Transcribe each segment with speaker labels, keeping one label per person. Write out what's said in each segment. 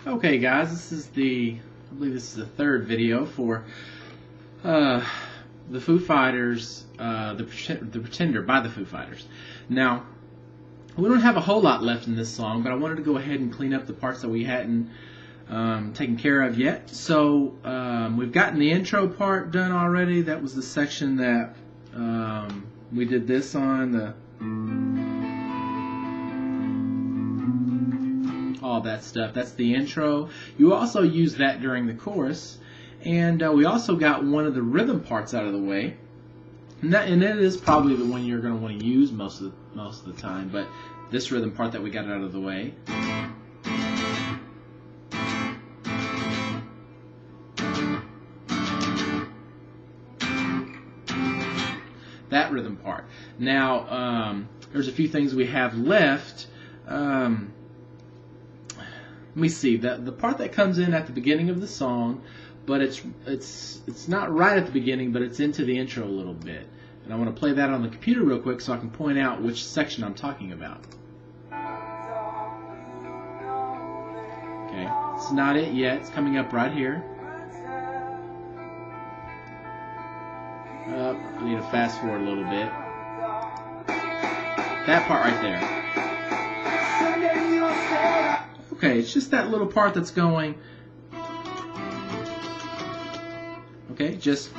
Speaker 1: Okay, guys, I believe this is the third video for the Foo Fighters, the Pretender by the Foo Fighters. Now, we don't have a whole lot left in this song, but I wanted to go ahead and clean up the parts that we hadn't taken care of yet. So we've gotten the intro part done already. That was the section that we did this on, all that stuff. That's the intro. You also use that during the chorus, and we also got one of the rhythm parts out of the way, and that is probably the one you're going to want to use most of the time. But this rhythm part that we got out of the way. That rhythm part. Now, there's a few things we have left. Let me see, the part that comes in at the beginning of the song, but it's not right at the beginning, but it's into the intro a little bit. And I want to play that on the computer real quick so I can point out which section I'm talking about. Okay, it's not it yet. It's coming up right here. I need to fast forward a little bit. That part right there. Okay, it's just that little part that's going. Okay, just.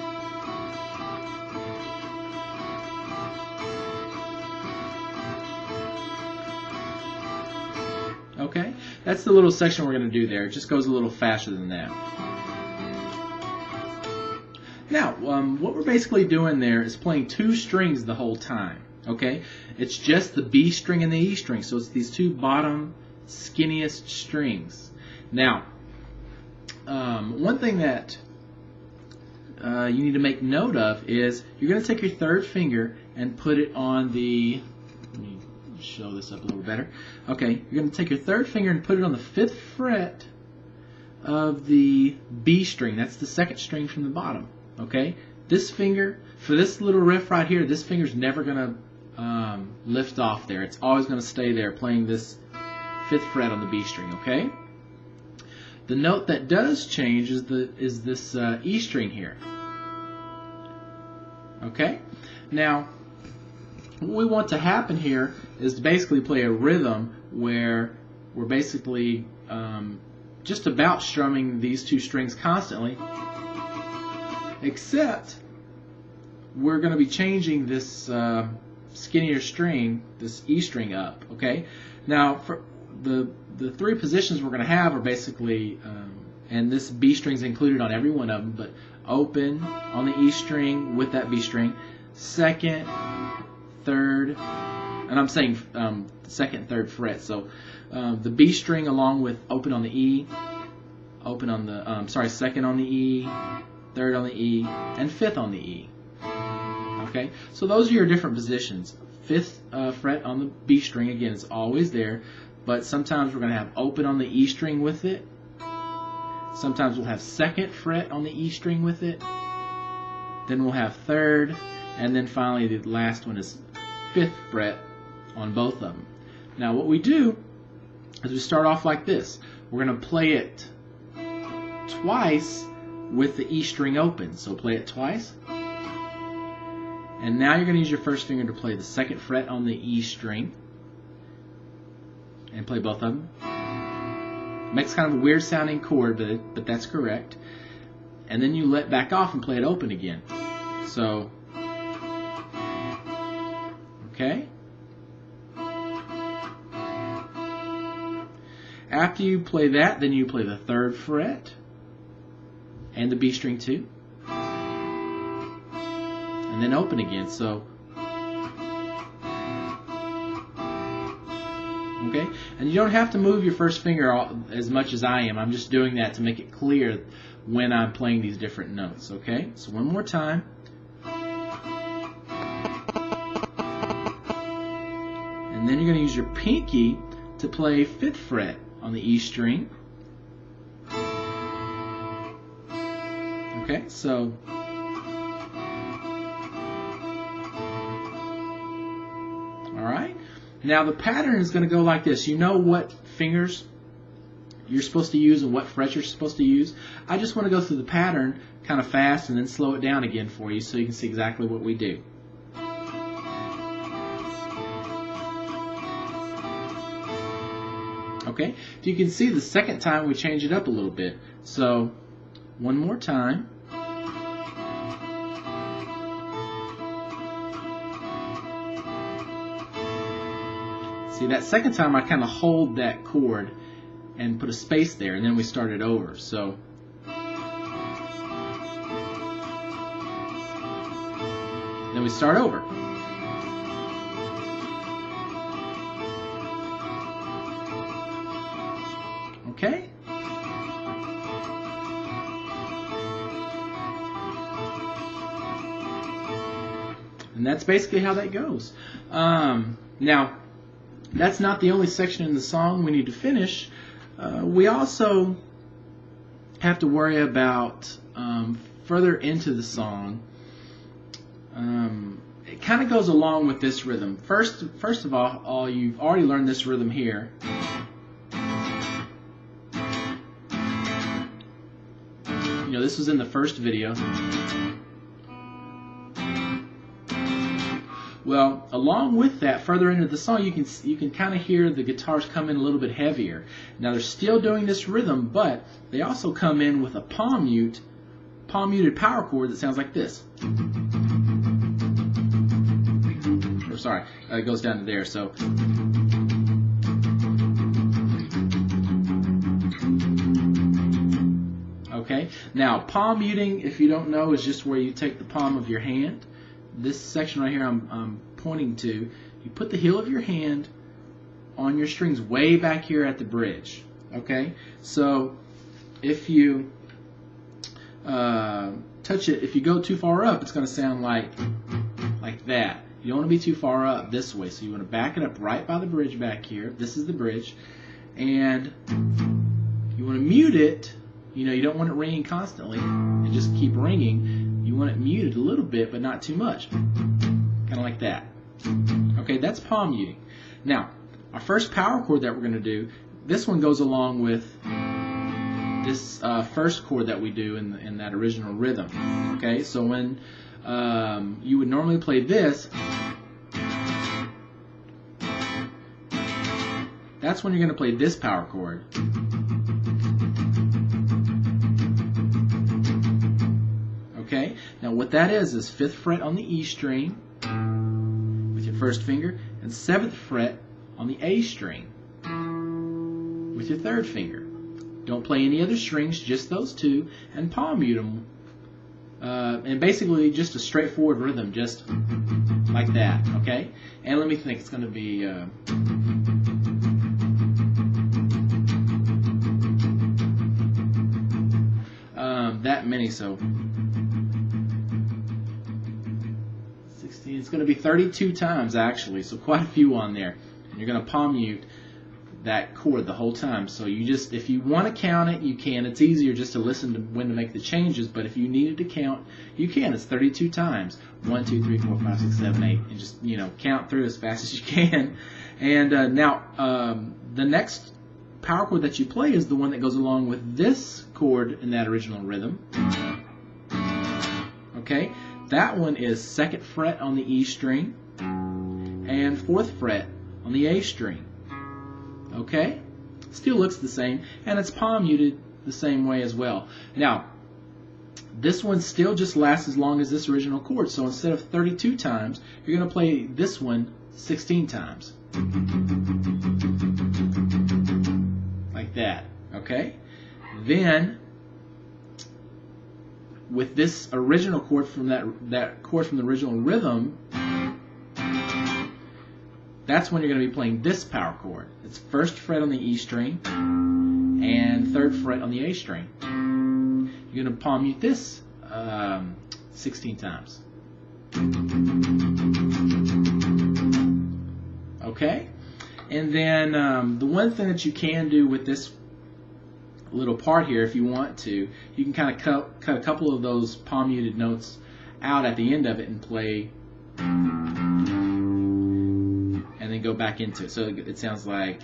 Speaker 1: Okay, that's the little section we're going to do there. It just goes a little faster than that. Now, what we're basically doing there is playing two strings the whole time. Okay, it's just the B string and the E string, so it's these two bottom skinniest strings. Now, one thing that you need to make note of is you're going to take your third finger and put it on the, let me show this up a little better. Okay, you're going to take your third finger and put it on the 5th fret of the B string. That's the second string from the bottom. Okay, this finger, for this little riff right here, this finger's never going to lift off there. It's always going to stay there playing this 5th fret on the B string. Okay, the note that does change is this E string here. Okay, now what we want to happen here is to basically play a rhythm where we're basically just about strumming these two strings constantly, except we're going to be changing this skinnier string, this E string up. Okay, now for the three positions we're going to have are basically, and this B string is included on every one of them, but open on the E string with that B string, second, third, and I'm saying second, third fret. So the B string along with open on the E, open on the second on the E, third on the E, and fifth on the E. Okay, so those are your different positions. 5th fret on the B string, again, it's always there, but sometimes we're going to have open on the E string with it. Sometimes we'll have 2nd fret on the E string with it. Then we'll have 3rd, and then finally the last one is 5th fret on both of them. Now what we do is we start off like this. We're going to play it twice with the E string open. So play it twice. And now you're going to use your first finger to play the 2nd fret on the E string and play both of them. Makes kind of a weird sounding chord, but that's correct. And then you let back off and play it open again. So, okay. After you play that, then you play the 3rd fret and the B string too. And then open again. So, okay, and you don't have to move your first finger as much as I am. I'm just doing that to make it clear when I'm playing these different notes. Okay, so one more time. And then you're going to use your pinky to play 5th fret on the E string. Okay, so all right. Now the pattern is going to go like this. You know what fingers you're supposed to use and what frets you're supposed to use. I just want to go through the pattern kind of fast and then slow it down again for you so you can see exactly what we do. Okay, if you can see, the second time we change it up a little bit. So one more time. See, that second time I kind of hold that chord and put a space there, and then we start it over. So then we start over. Okay? And that's basically how that goes. Now, that's not the only section in the song we need to finish. We also have to worry about further into the song. It kind of goes along with this rhythm. First of all, you've already learned this rhythm here. You know, this was in the first video. Well, along with that, further into the song, you can kind of hear the guitars come in a little bit heavier. Now they're still doing this rhythm, but they also come in with a palm muted power chord that sounds like this. Or sorry, it goes down to there. So. Okay. Now, palm muting, if you don't know, is just where you take the palm of your hand. This section right here I'm pointing to, you put the heel of your hand on your strings way back here at the bridge. Okay, so if you touch it, if you go too far up, it's going to sound like that. You don't want to be too far up this way, so you want to back it up right by the bridge back here. This is the bridge, and you want to mute it. You know, you don't want it ringing constantly and just keep ringing. You want it muted a little bit, but not too much. Kind of like that. Okay, that's palm muting. Now, our first power chord that we're going to do, this one goes along with this first chord that we do in that original rhythm. Okay, so when you would normally play this, that's when you're going to play this power chord. Okay, now what that is 5th fret on the E string with your first finger, and 7th fret on the A string with your 3rd finger. Don't play any other strings, just those two, and palm mute them. And basically just a straightforward rhythm, just like that. Okay, and let me think, it's going to be that many, so 16, it's going to be 32 times actually, so quite a few on there. And you're going to palm mute that chord the whole time. So you just, if you want to count it, you can. It's easier just to listen to when to make the changes, but if you needed to count, you can. It's 32 times. 1, 2, 3, 4, 5, 6, 7, 8, and just, you know, count through as fast as you can. And now the next power chord that you play is the one that goes along with this chord in that original rhythm. Okay, that one is 2nd fret on the E string and 4th fret on the A string. Okay, still looks the same, and it's palm muted the same way as well. Now, this one still just lasts as long as this original chord, so instead of 32 times, you're going to play this one 16 times. Like that, okay? Then, with this original chord from that chord from the original rhythm, that's when you're going to be playing this power chord. It's 1st fret on the E string and 3rd fret on the A string. You're going to palm mute this 16 times. Okay? And then the one thing that you can do with this little part here, if you want to, you can kind of cut a couple of those palm muted notes out at the end of it and play, and then go back into it. So it sounds like,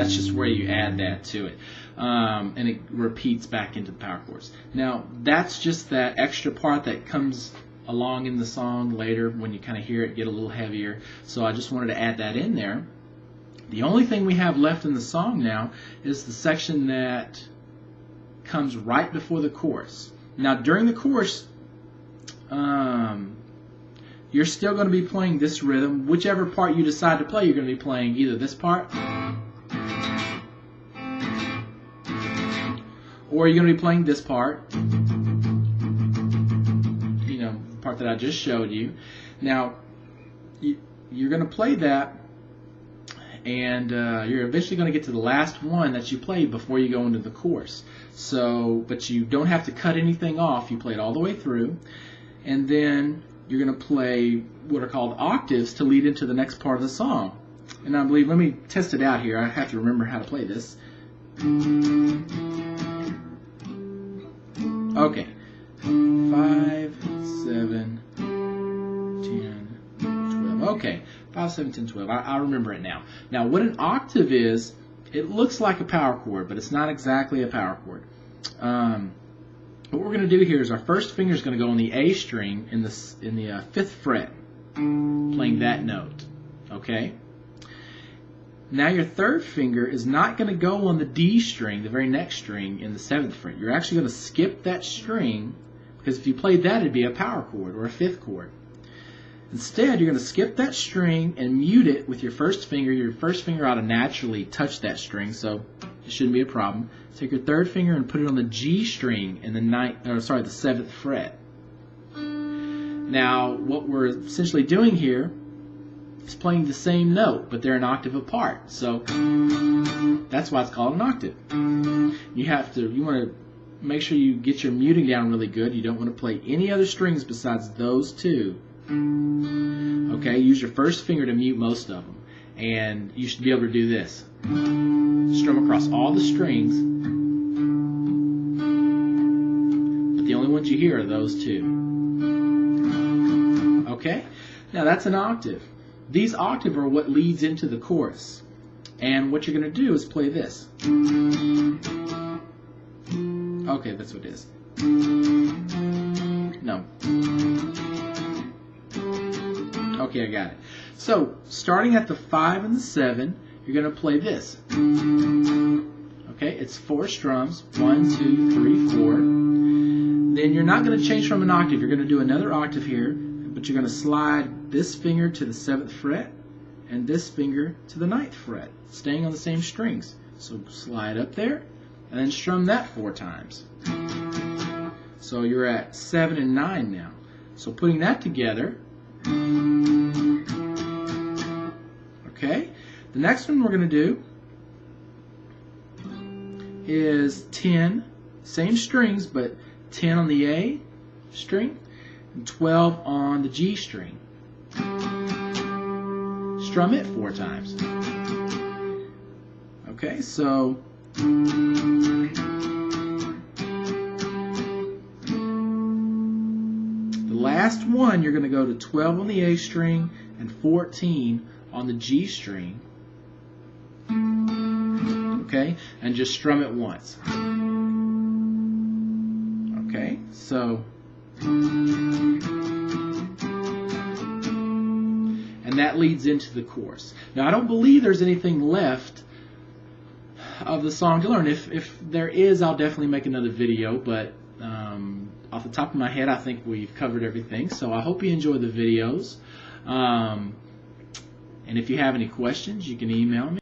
Speaker 1: that's just where you add that to it. And it repeats back into the power chords. Now, that's just that extra part that comes along in the song later when you kind of hear it get a little heavier. So I just wanted to add that in there. The only thing we have left in the song now is the section that comes right before the chorus. Now, during the chorus, you're still going to be playing this rhythm. Whichever part you decide to play, you're going to be playing either this part, or you're going to be playing this part, you know, the part that I just showed you. Now, you're going to play that, and you're eventually going to get to the last one that you played before you go into the chorus. So, but you don't have to cut anything off. You play it all the way through, and then you're going to play what are called octaves to lead into the next part of the song. And I believe, let me test it out here. I have to remember how to play this. Okay. 5, 7, 10, 12. Okay. 5, 7, 10, 12. I remember it now. Now, what an octave is, it looks like a power chord, but it's not exactly a power chord. What we're going to do here is our first finger is going to go on the A string in the 5th fret, playing that note. Okay? Now your third finger is not going to go on the D string, the very next string, in the 7th fret. You're actually going to skip that string, because if you played that, it'd be a power chord or a 5th chord. Instead, you're going to skip that string and mute it with your first finger. Your first finger ought to naturally touch that string, so it shouldn't be a problem. Take your third finger and put it on the G string in the 7th fret. Now, what we're essentially doing here is playing the same note, but they're an octave apart. So that's why it's called an octave. You want to make sure you get your muting down really good. You don't want to play any other strings besides those two. Okay, use your first finger to mute most of them, and you should be able to do this. Strum across all the strings, but the only ones you hear are those two. Okay, now that's an octave. These octaves are what leads into the chorus, and what you're going to do is play this. Okay, that's what it is. No. Okay, I got it. So, starting at the 5 and the 7, you're going to play this. Okay, it's 4 strums. 1, 2, 3, 4. Then you're not going to change from an octave. You're going to do another octave here, but you're going to slide this finger to the 7th fret and this finger to the 9th fret, staying on the same strings. So slide up there and then strum that 4 times. So you're at 7 and 9 now. So putting that together, okay, the next one we're going to do is 10, same strings, but 10 on the A string and 12 on the G string. Strum it 4 times. Okay, so the last one, you're going to go to 12 on the A string and 14 on the G string. Okay, and just strum it once. Okay, so, and that leads into the chorus. Now, I don't believe there's anything left of the song to learn. If there is, I'll definitely make another video, but off the top of my head, I think we've covered everything. So I hope you enjoy the videos. And if you have any questions, you can email me.